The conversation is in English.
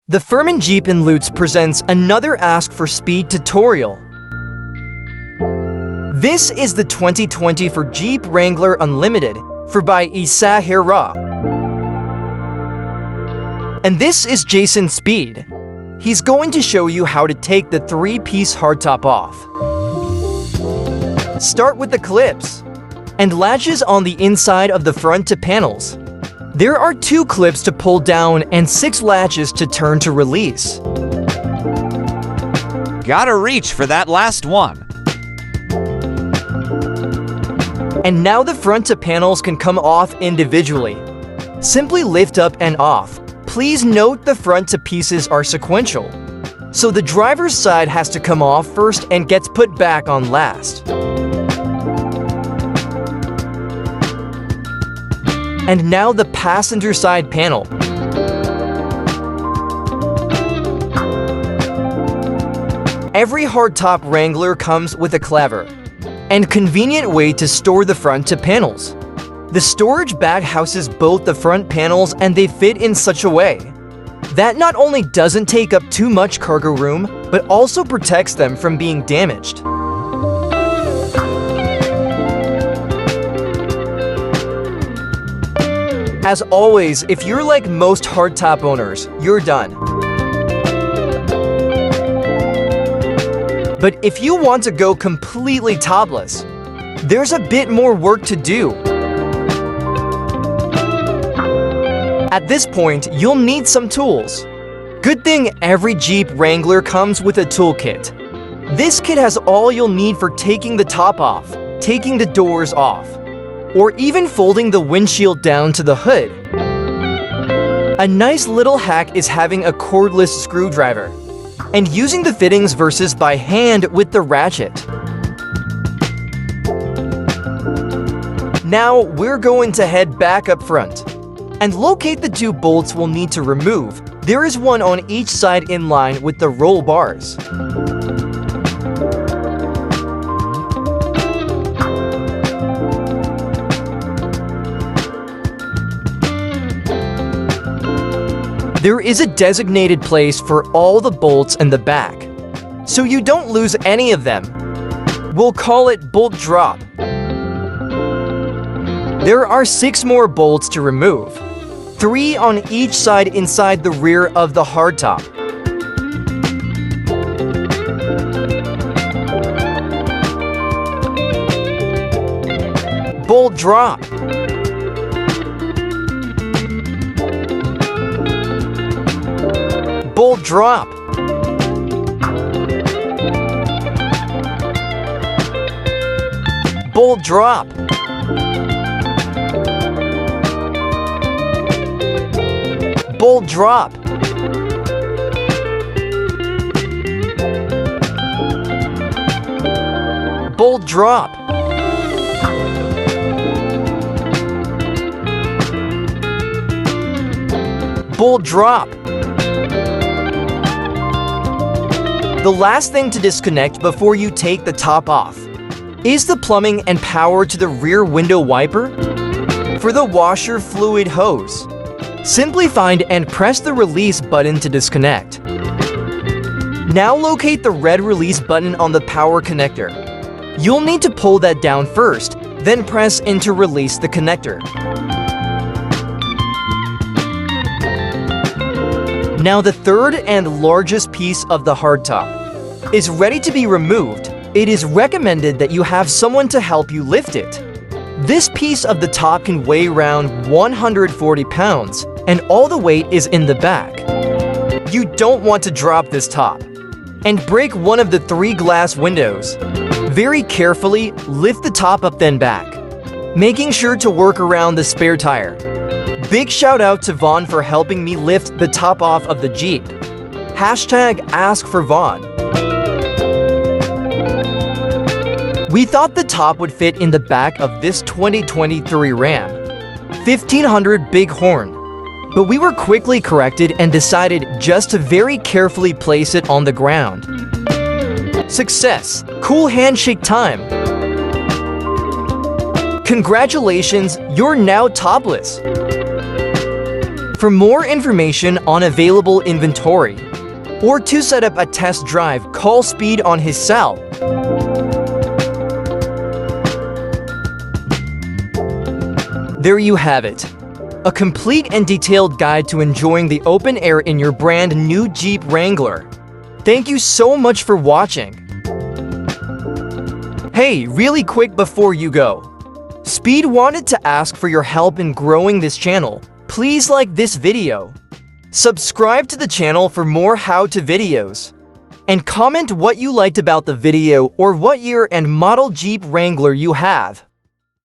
The Ferman Jeep in Lutz presents another Ask for Speed tutorial. This is the 2020 for Jeep Wrangler Unlimited for by Sahara. And this is Jason Speed. He's going to show you how to take the 3-piece hardtop off. Start with the clips and latches on the inside of the front to panels. There are 2 clips to pull down and 6 latches to turn to release. Gotta reach for that last one. And now the front to panels can come off individually. Simply lift up and off. Please note the front to pieces are sequential, so the driver's side has to come off first and gets put back on last. And now the passenger side panel. Every hardtop Wrangler comes with a clever and convenient way to store the front to panels. The storage bag houses both the front panels and they fit in such a way that not only doesn't take up too much cargo room, but also protects them from being damaged. As always, if you're like most hardtop owners, you're done. But if you want to go completely topless, there's a bit more work to do. At this point, you'll need some tools. Good thing every Jeep Wrangler comes with a toolkit. This kit has all you'll need for taking the top off, taking the doors off, or even folding the windshield down to the hood. A nice little hack is having a cordless screwdriver and using the fittings versus by hand with the ratchet. Now we're going to head back up front and locate the 2 bolts we'll need to remove. There is one on each side in line with the roll bars. There is a designated place for all the bolts in the back, so you don't lose any of them. We'll call it bolt drop. There are 6 more bolts to remove, 3 on each side inside the rear of the hardtop. Bolt drop. Bolt drop. Bolt drop. Bolt drop. Bolt drop. Bolt drop. The last thing to disconnect before you take the top off is the plumbing and power to the rear window wiper for the washer fluid hose. Simply find and press the release button to disconnect. Now locate the red release button on the power connector. You'll need to pull that down first, then press in to release the connector. Now the third and largest piece of the hardtop is ready to be removed. It is recommended that you have someone to help you lift it. This piece of the top can weigh around 140 pounds, and all the weight is in the back. You don't want to drop this top and break one of the 3 glass windows. Very carefully lift the top up then back, making sure to work around the spare tire. Big shout out to Vaughn for helping me lift the top off of the Jeep. #AskForVaughn. We thought the top would fit in the back of this 2023 Ram 1500 Bighorn, but we were quickly corrected and decided just to very carefully place it on the ground. Success! Cool handshake time! Congratulations, you're now topless! For more information on available inventory, or to set up a test drive, call Speed on his cell. There you have it. A complete and detailed guide to enjoying the open air in your brand new Jeep Wrangler. Thank you so much for watching. Hey, really quick before you go. Speed wanted to ask for your help in growing this channel. Please like this video. Subscribe to the channel for more how-to videos. And comment what you liked about the video or what year and model Jeep Wrangler you have.